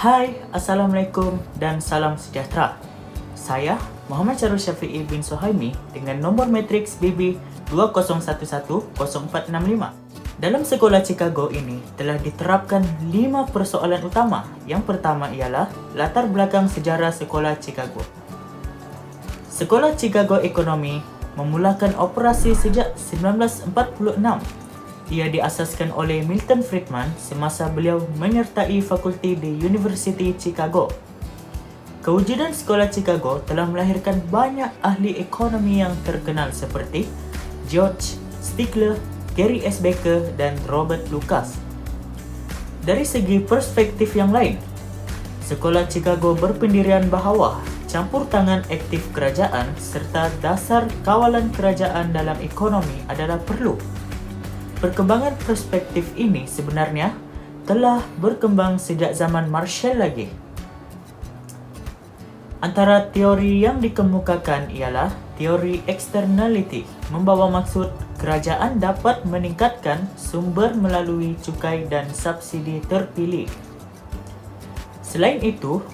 Hai, Assalamualaikum dan salam sejahtera. Saya Muhammad Syarul Syafi'i bin Suhaimi dengan nombor matriks BB 2011046. Dalam sekolah Chicago ini telah diterapkan 5 persoalan utama. Yang pertama ialah latar belakang sejarah sekolah Chicago. Sekolah Chicago Ekonomi memulakan operasi sejak 1946. Ia diasaskan oleh Milton Friedman semasa beliau menyertai fakulti di University Chicago. Kewujudan sekolah Chicago telah melahirkan banyak ahli ekonomi yang terkenal seperti George Stigler, Gary S. Becker, dan Robert Lucas. Dari segi perspektif yang lain, sekolah Chicago berpendirian bahawa campur tangan aktif kerajaan serta dasar kawalan kerajaan dalam ekonomi adalah perlu. Perkembangan perspektif ini sebenarnya telah berkembang sejak zaman Marshall lagi. Antara teori yang dikemukakan ialah teori externality, membawa maksud kerajaan dapat meningkatkan sumber melalui cukai dan subsidi terpilih. Selain itu,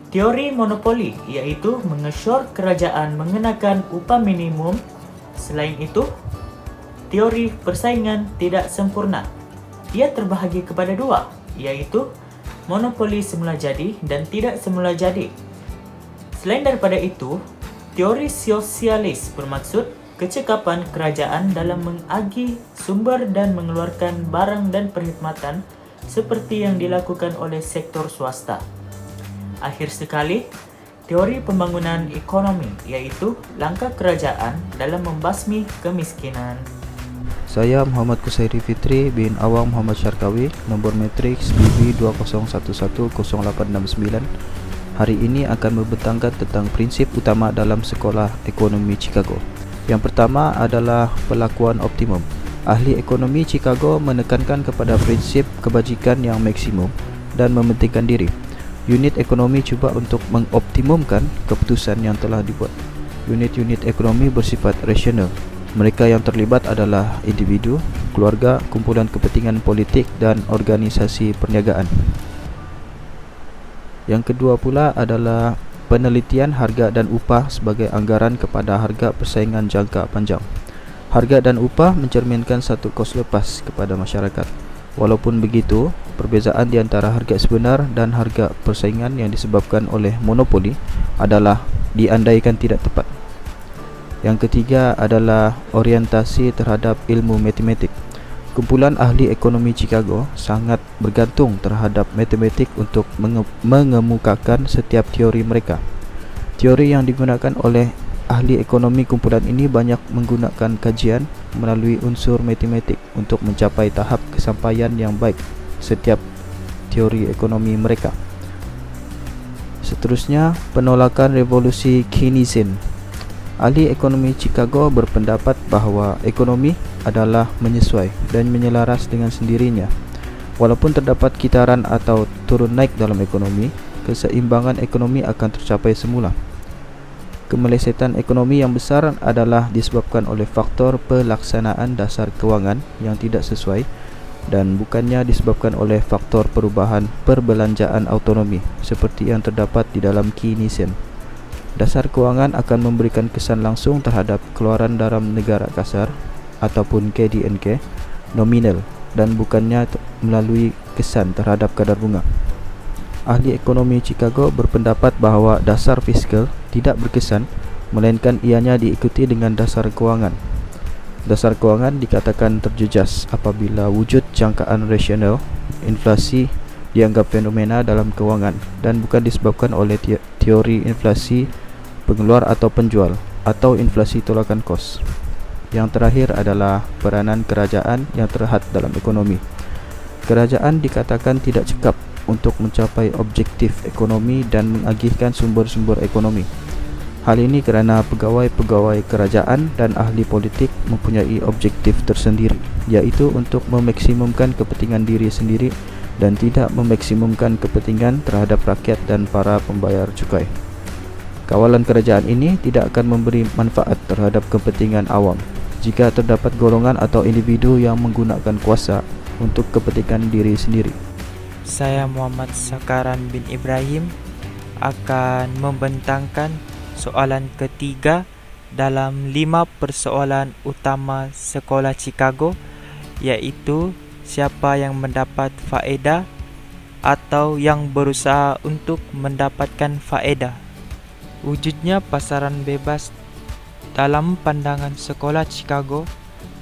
teori monopoli iaitu mengesyor kerajaan mengenakan upah minimum. Selain itu, teori persaingan tidak sempurna. Ia terbahagi kepada dua, iaitu monopoli semula jadi dan tidak semula jadi. Selain daripada itu, teori sosialis bermaksud kecekapan kerajaan dalam mengagih sumber dan mengeluarkan barang dan perkhidmatan seperti yang dilakukan oleh sektor swasta. Akhir sekali, teori pembangunan ekonomi iaitu langkah kerajaan dalam membasmi kemiskinan. Saya Muhammad Kusairi Fitri bin Awang Muhammad Syarkawi, nombor matriks BB 2011089. Hari ini akan membentangkan tentang prinsip utama dalam sekolah ekonomi Chicago. Yang pertama adalah perlakuan optimum. Ahli ekonomi Chicago menekankan kepada prinsip kebajikan yang maksimum dan mementingkan diri. Unit ekonomi cuba untuk mengoptimumkan keputusan yang telah dibuat. Unit-unit ekonomi bersifat rasional. Mereka yang terlibat adalah individu, keluarga, kumpulan kepentingan politik dan organisasi perniagaan. Yang kedua pula adalah penelitian harga dan upah sebagai anggaran kepada harga persaingan jangka panjang. Harga dan upah mencerminkan satu kos lepas kepada masyarakat. Walaupun begitu, perbezaan di antara harga sebenar dan harga persaingan yang disebabkan oleh monopoli adalah diandaikan tidak tepat. Yang ketiga adalah orientasi terhadap ilmu matematik. Kumpulan ahli ekonomi Chicago sangat bergantung terhadap matematik untuk mengemukakan setiap teori mereka. Teori yang digunakan oleh ahli ekonomi kumpulan ini banyak menggunakan kajian melalui unsur matematik untuk mencapai tahap kesampaian yang baik setiap teori ekonomi mereka. Seterusnya, penolakan revolusi Keynesian. Ahli ekonomi Chicago berpendapat bahawa ekonomi adalah menyesuai dan menyelaras dengan sendirinya. Walaupun terdapat kitaran atau turun naik dalam ekonomi, keseimbangan ekonomi akan tercapai semula. Kemelesetan ekonomi yang besar adalah disebabkan oleh faktor pelaksanaan dasar kewangan yang tidak sesuai dan bukannya disebabkan oleh faktor perubahan perbelanjaan autonomi seperti yang terdapat di dalam Keynesian. Dasar kewangan akan memberikan kesan langsung terhadap keluaran dalam negara kasar ataupun KDNK nominal dan bukannya melalui kesan terhadap kadar bunga. Ahli ekonomi Chicago berpendapat bahawa dasar fiskal tidak berkesan melainkan ianya diikuti dengan dasar kewangan. Dasar kewangan dikatakan terjejas apabila wujud jangkaan rasional inflasi dianggap fenomena dalam kewangan dan bukan disebabkan oleh teori inflasi pengeluar atau penjual atau inflasi tolakan kos. Yang terakhir adalah peranan kerajaan yang terhad dalam ekonomi. Kerajaan dikatakan tidak cekap untuk mencapai objektif ekonomi dan mengagihkan sumber-sumber ekonomi. Hal ini kerana pegawai-pegawai kerajaan dan ahli politik mempunyai objektif tersendiri, iaitu untuk memaksimumkan kepentingan diri sendiri dan tidak memaksimumkan kepentingan terhadap rakyat dan para pembayar cukai. Kawalan kerajaan ini tidak akan memberi manfaat terhadap kepentingan awam jika terdapat golongan atau individu yang menggunakan kuasa untuk kepentingan diri sendiri. saya Muhammad Sakaran bin Ibrahim akan membentangkan soalan ketiga dalam 5 persoalan utama Sekolah Chicago, iaitu siapa yang mendapat faedah atau yang berusaha untuk mendapatkan faedah. Wujudnya pasaran bebas dalam pandangan Sekolah Chicago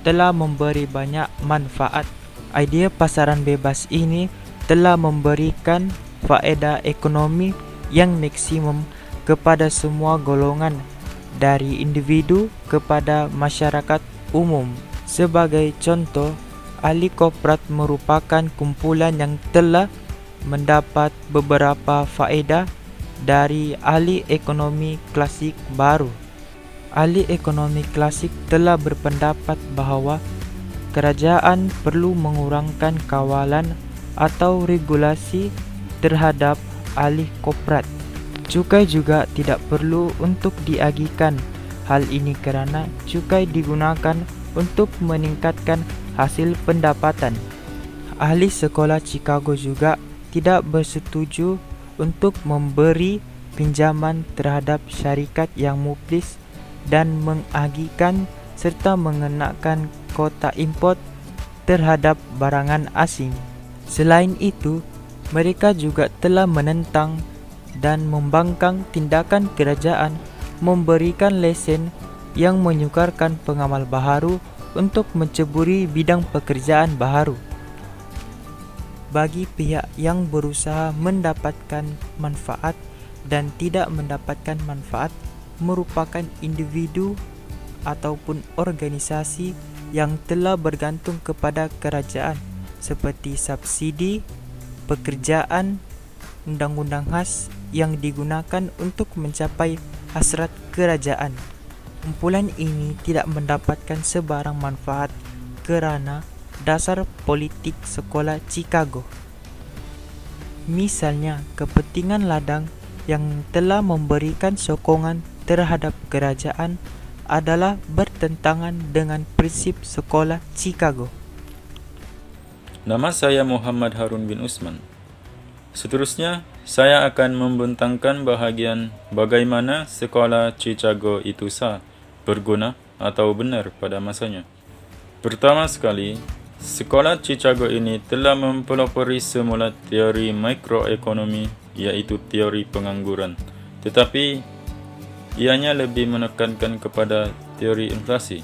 telah memberi banyak manfaat. Idea pasaran bebas ini telah memberikan faedah ekonomi yang maksimum kepada semua golongan, dari individu kepada masyarakat umum. Sebagai contoh, ahli korporat merupakan kumpulan yang telah mendapat beberapa faedah dari ahli ekonomi klasik baru. Ahli ekonomi klasik telah berpendapat bahawa kerajaan perlu mengurangkan kawalan atau regulasi terhadap ahli korporat. Cukai juga tidak perlu untuk diagihkan. Hal ini kerana cukai digunakan untuk meningkatkan hasil pendapatan. Ahli Sekolah Chicago juga tidak bersetuju untuk memberi pinjaman terhadap syarikat yang muflis dan mengagihkan serta mengenakan kota import terhadap barangan asing. Selain itu, mereka juga telah menentang dan membangkang tindakan kerajaan memberikan lesen yang menyukarkan pengamal baharu untuk menceburi bidang pekerjaan baharu. Bagi pihak yang berusaha mendapatkan manfaat dan tidak mendapatkan manfaat merupakan individu ataupun organisasi yang telah bergantung kepada kerajaan, seperti subsidi, pekerjaan, undang-undang khas yang digunakan untuk mencapai hasrat kerajaan. Kumpulan ini tidak mendapatkan sebarang manfaat kerana dasar politik Sekolah Chicago. Misalnya, kepentingan ladang yang telah memberikan sokongan terhadap kerajaan adalah bertentangan dengan prinsip Sekolah Chicago. Nama saya Muhammad Harun bin Usman. Seterusnya, saya akan membentangkan bahagian bagaimana Sekolah Chicago itu sah, berguna atau benar pada masanya. Pertama sekali, Sekolah Chicago ini telah mempelopori semula teori mikroekonomi, iaitu teori pengangguran, tetapi ianya lebih menekankan kepada teori inflasi.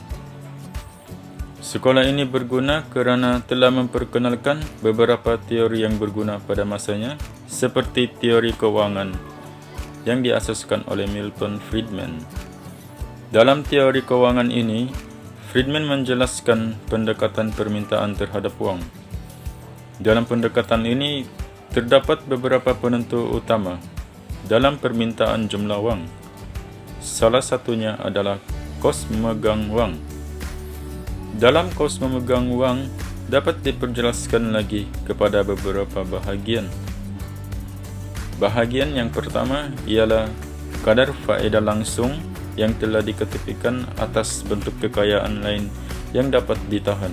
Sekolah ini berguna kerana telah memperkenalkan beberapa teori yang berguna pada masanya, seperti teori kewangan yang diasaskan oleh Milton Friedman. Dalam teori kewangan ini, Friedman menjelaskan pendekatan permintaan terhadap wang. Dalam pendekatan ini, terdapat beberapa penentu utama dalam permintaan jumlah wang. Salah satunya adalah kos memegang wang. Dalam kos memegang wang dapat diperjelaskan lagi kepada beberapa bahagian. Bahagian yang pertama ialah kadar faedah langsung yang telah diketepikan atas bentuk kekayaan lain yang dapat ditahan.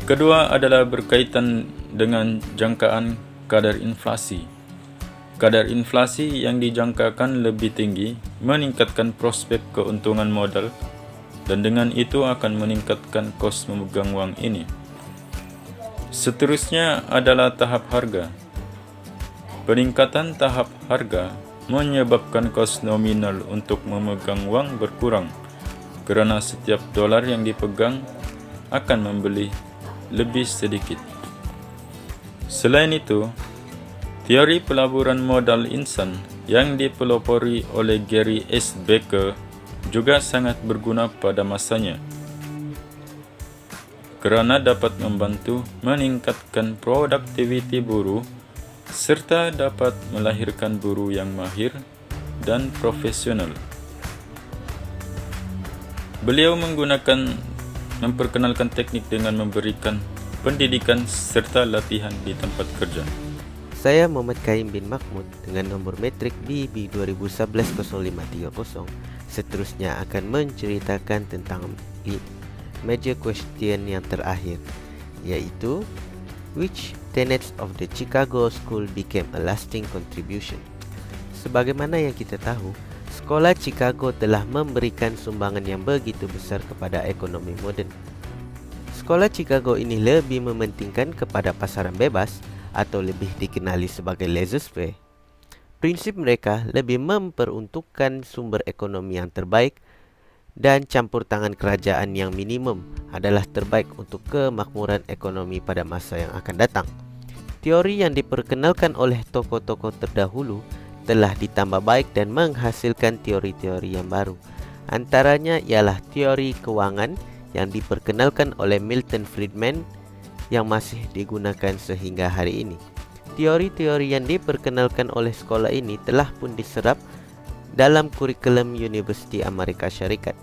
Kedua adalah berkaitan dengan jangkaan kadar inflasi. Kadar inflasi yang dijangkakan lebih tinggi meningkatkan prospek keuntungan modal dan dengan itu akan meningkatkan kos memegang wang ini. Seterusnya adalah tahap harga. Peningkatan tahap harga menyebabkan kos nominal untuk memegang wang berkurang kerana setiap dolar yang dipegang akan membeli lebih sedikit. Selain itu, teori pelaburan modal insan yang dipelopori oleh Gary S. Becker juga sangat berguna pada masanya kerana dapat membantu meningkatkan produktiviti buruh serta dapat melahirkan buruh yang mahir dan profesional. Beliau memperkenalkan teknik dengan memberikan pendidikan serta latihan di tempat kerja. Saya Muhammad Kaim bin Mahmud dengan nombor metrik BB 2011-0530. Seterusnya akan menceritakan tentang major question yang terakhir, iaitu which tenets of the Chicago School became a lasting contribution. Sebagaimana yang kita tahu, sekolah Chicago telah memberikan sumbangan yang begitu besar kepada ekonomi moden. Sekolah Chicago ini lebih mementingkan kepada pasaran bebas atau lebih dikenali sebagai laissez-faire. Prinsip mereka lebih memperuntukkan sumber ekonomi yang terbaik dan campur tangan kerajaan yang minimum adalah terbaik untuk kemakmuran ekonomi pada masa yang akan datang. Teori yang diperkenalkan oleh tokoh-tokoh terdahulu telah ditambah baik dan menghasilkan teori-teori yang baru. Antaranya ialah teori kewangan yang diperkenalkan oleh Milton Friedman yang masih digunakan sehingga hari ini. Teori-teori yang diperkenalkan oleh sekolah ini telah pun diserap dalam kurikulum Universiti Amerika Syarikat.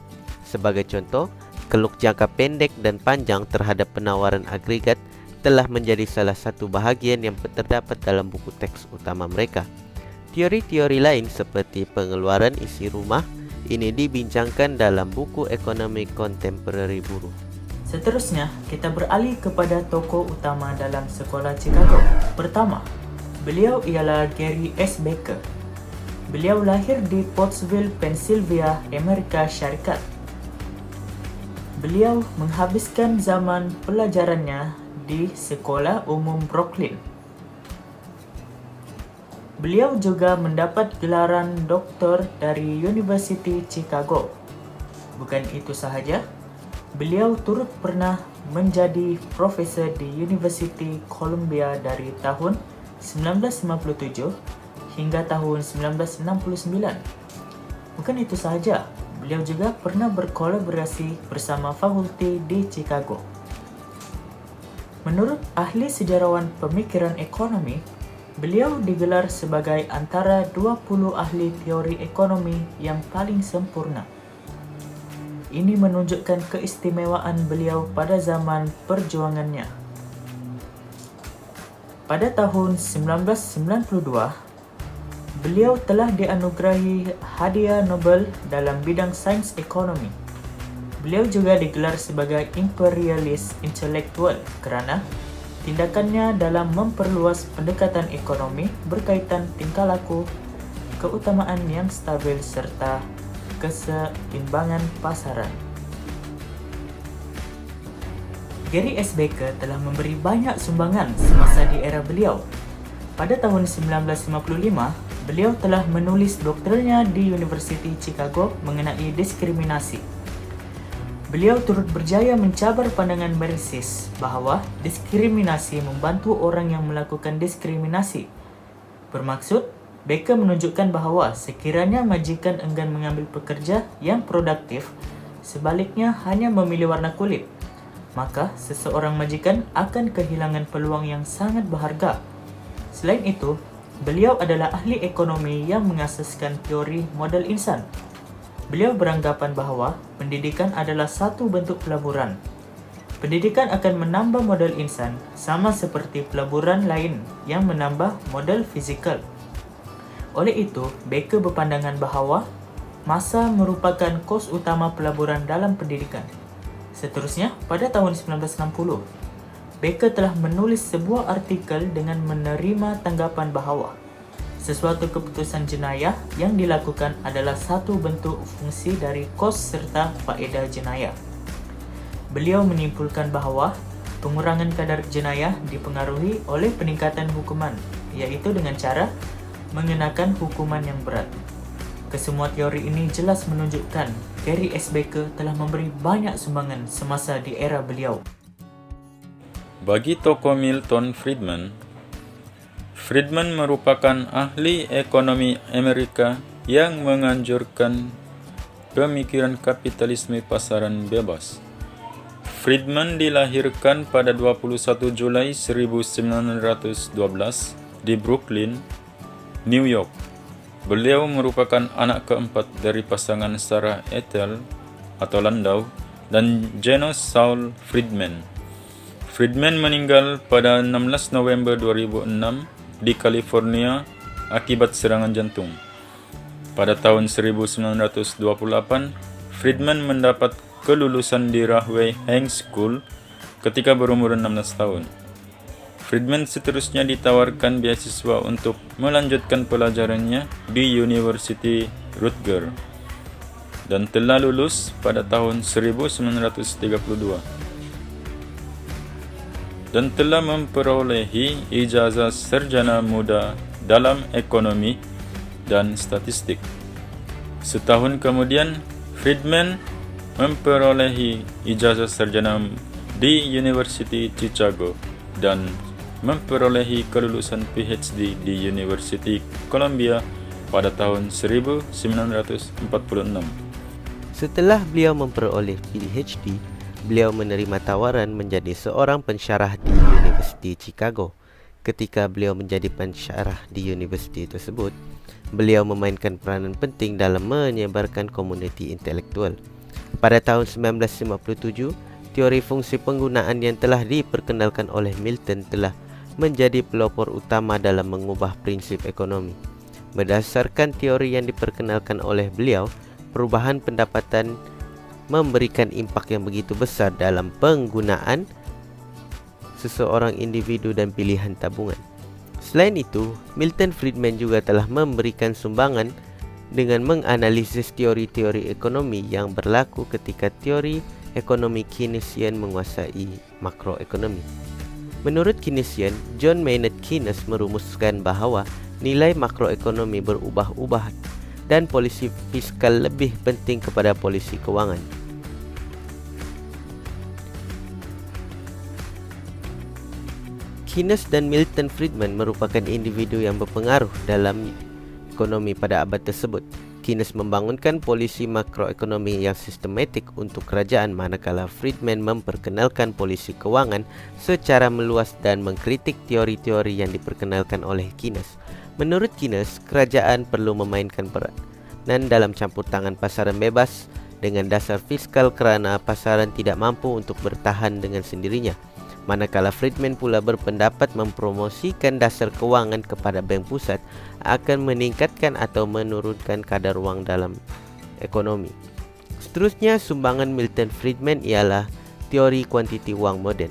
Sebagai contoh, keluk jangka pendek dan panjang terhadap penawaran agregat telah menjadi salah satu bahagian yang terdapat dalam buku teks utama mereka. Teori-teori lain seperti pengeluaran isi rumah ini dibincangkan dalam buku ekonomi kontemporeri buruh. Seterusnya, kita beralih kepada tokoh utama dalam sekolah Chicago. Pertama, beliau ialah Gary S. Baker. Beliau lahir di Pottsville, Pennsylvania, Amerika Syarikat. Beliau menghabiskan zaman pelajarannya di Sekolah Umum Brooklyn. Beliau juga mendapat gelaran doktor dari University Chicago. Bukan itu sahaja, beliau turut pernah menjadi profesor di University Columbia dari tahun 1957 hingga tahun 1969. Bukan itu sahaja, beliau juga pernah berkolaborasi bersama fakulti di Chicago. Menurut ahli sejarawan pemikiran ekonomi, beliau digelar sebagai antara 20 ahli teori ekonomi yang paling sempurna. Ini menunjukkan keistimewaan beliau pada zaman perjuangannya. Pada tahun 1992, beliau telah dianugerahi hadiah Nobel dalam bidang sains ekonomi. Beliau juga digelar sebagai imperialis intelektual kerana tindakannya dalam memperluas pendekatan ekonomi berkaitan tingkah laku, keutamaan yang stabil serta keseimbangan pasaran. Gary S. Baker telah memberi banyak sumbangan semasa di era beliau. Pada tahun 1955, beliau telah menulis doktornya di University Chicago mengenai diskriminasi. Beliau turut berjaya mencabar pandangan Marxis bahawa diskriminasi membantu orang yang melakukan diskriminasi. Bermaksud, Baker menunjukkan bahawa sekiranya majikan enggan mengambil pekerja yang produktif, sebaliknya hanya memilih warna kulit, maka seseorang majikan akan kehilangan peluang yang sangat berharga. Selain itu, beliau adalah ahli ekonomi yang mengasaskan teori model insan. Beliau beranggapan bahawa pendidikan adalah satu bentuk pelaburan. Pendidikan akan menambah model insan sama seperti pelaburan lain yang menambah model fizikal. Oleh itu, Baker berpandangan bahawa masa merupakan kos utama pelaburan dalam pendidikan. Seterusnya, pada tahun 1960, Baker telah menulis sebuah artikel dengan menerima tanggapan bahawa sesuatu keputusan jenayah yang dilakukan adalah satu bentuk fungsi dari kos serta faedah jenayah. Beliau menyimpulkan bahawa pengurangan kadar jenayah dipengaruhi oleh peningkatan hukuman, iaitu dengan cara mengenakan hukuman yang berat. Kesemua teori ini jelas menunjukkan Gary S. Baker telah memberi banyak sumbangan semasa di era beliau. Bagi tokoh Milton Friedman, Friedman merupakan ahli ekonomi Amerika yang menganjurkan pemikiran kapitalisme pasaran bebas. Friedman dilahirkan pada 21 Julai 1912 di Brooklyn, New York. Beliau merupakan anak keempat dari pasangan Sarah Ethel atau Landau dan Janos Saul Friedman. Friedman meninggal pada 16 November 2006 di California akibat serangan jantung. Pada tahun 1928, Friedman mendapat kelulusan di Rahway High School ketika berumur 16 tahun. Friedman seterusnya ditawarkan beasiswa untuk melanjutkan pelajarannya di University Rutgers dan telah lulus pada tahun 1932 dan telah memperolehi ijazah sarjana muda dalam ekonomi dan statistik. Setahun kemudian, Friedman memperolehi ijazah sarjana di University Chicago dan memperolehi kelulusan PhD di University Columbia pada tahun 1946. Setelah beliau memperoleh PhD, beliau menerima tawaran menjadi seorang pensyarah di University Chicago. Ketika beliau menjadi pensyarah di universiti tersebut, beliau memainkan peranan penting dalam menyebarkan komuniti intelektual. Pada tahun 1957, teori fungsi penggunaan yang telah diperkenalkan oleh Milton telah menjadi pelopor utama dalam mengubah prinsip ekonomi. Berdasarkan teori yang diperkenalkan oleh beliau, perubahan pendapatan memberikan impak yang begitu besar dalam penggunaan seseorang individu dan pilihan tabungan. Selain itu, Milton Friedman juga telah memberikan sumbangan dengan menganalisis teori-teori ekonomi yang berlaku ketika teori ekonomi Keynesian menguasai makroekonomi. Menurut Keynesian, John Maynard Keynes merumuskan bahawa nilai makroekonomi berubah-ubah dan polisi fiskal lebih penting kepada polisi kewangan. Keynes dan Milton Friedman merupakan individu yang berpengaruh dalam ekonomi pada abad tersebut. Keynes membangunkan polisi makroekonomi yang sistematik untuk kerajaan, manakala Friedman memperkenalkan polisi kewangan secara meluas dan mengkritik teori-teori yang diperkenalkan oleh Keynes. Menurut Keynes, kerajaan perlu memainkan peranan dalam campur tangan pasaran bebas dengan dasar fiskal kerana pasaran tidak mampu untuk bertahan dengan sendirinya. Manakala Friedman pula berpendapat mempromosikan dasar kewangan kepada bank pusat akan meningkatkan atau menurunkan kadar wang dalam ekonomi. Seterusnya, sumbangan Milton Friedman ialah teori kuantiti wang moden.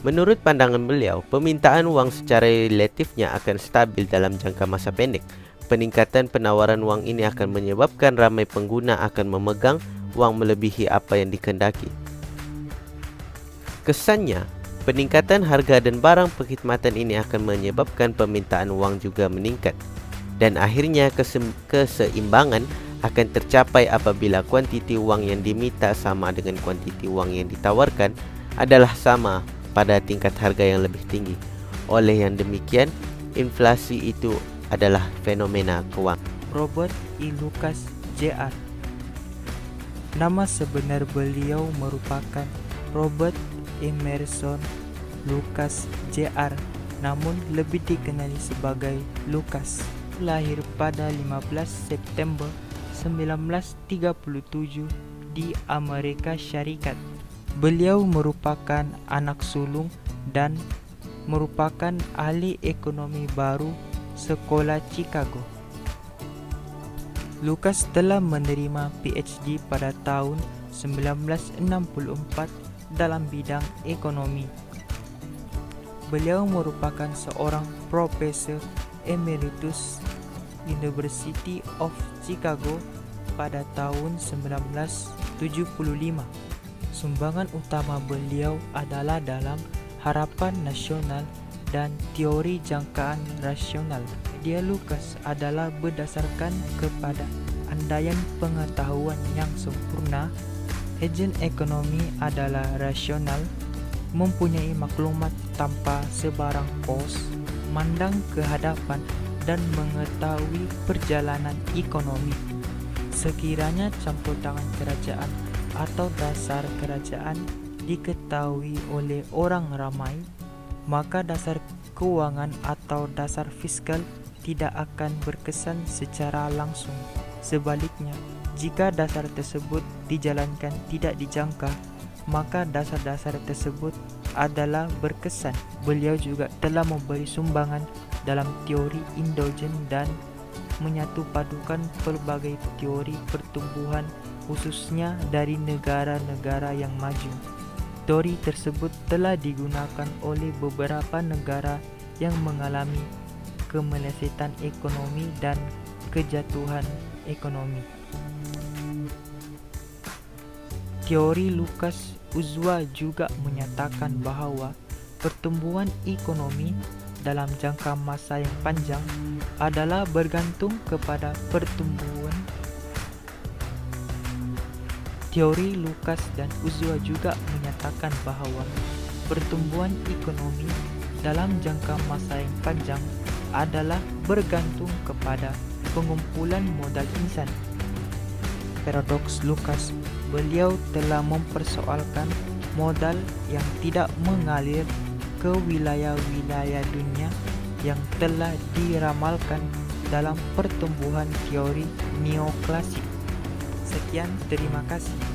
Menurut pandangan beliau, permintaan wang secara relatifnya akan stabil dalam jangka masa pendek. Peningkatan penawaran wang ini akan menyebabkan ramai pengguna akan memegang wang melebihi apa yang dikehendaki. Kesannya, peningkatan harga dan barang perkhidmatan ini akan menyebabkan permintaan wang juga meningkat. Dan akhirnya keseimbangan akan tercapai apabila kuantiti wang yang diminta sama dengan kuantiti wang yang ditawarkan adalah sama pada tingkat harga yang lebih tinggi. Oleh yang demikian, inflasi itu adalah fenomena kewangan. Robert E. Lucas Jr. Nama sebenar beliau merupakan Robert Emerson Lucas Jr. namun lebih dikenali sebagai Lucas. Lahir pada 15 September 1937 di Amerika Syarikat. Beliau merupakan anak sulung dan merupakan ahli ekonomi baru Sekolah Chicago. Lucas telah menerima PhD pada tahun 1964 dalam bidang ekonomi. Beliau merupakan seorang profesor emeritus University of Chicago pada tahun 1975. Sumbangan utama beliau adalah dalam harapan nasional dan teori jangkaan rasional. Idea Lucas adalah berdasarkan kepada andaian pengetahuan yang sempurna. Ejen ekonomi adalah rasional, mempunyai maklumat tanpa sebarang kos, mandang ke hadapan dan mengetahui perjalanan ekonomi. Sekiranya campur tangan kerajaan atau dasar kerajaan diketahui oleh orang ramai, maka dasar keuangan atau dasar fiskal tidak akan berkesan secara langsung. Sebaliknya, jika dasar tersebut dijalankan tidak dijangka, maka dasar-dasar tersebut adalah berkesan. Beliau juga telah memberi sumbangan dalam teori endogen dan menyatupadukan pelbagai teori pertumbuhan khususnya dari negara-negara yang maju. Teori tersebut telah digunakan oleh beberapa negara yang mengalami kemelesetan ekonomi dan kejatuhan ekonomi. Teori Lucas Uzwa juga menyatakan bahawa pertumbuhan ekonomi dalam jangka masa yang panjang adalah bergantung kepada pertumbuhan. Teori Lucas dan Uzwa juga menyatakan bahawa pertumbuhan ekonomi dalam jangka masa yang panjang adalah bergantung kepada pengumpulan modal insan. Paradoks Lucas, beliau telah mempersoalkan modal yang tidak mengalir ke wilayah-wilayah dunia yang telah diramalkan dalam pertumbuhan teori neoklasik. Sekian, terima kasih.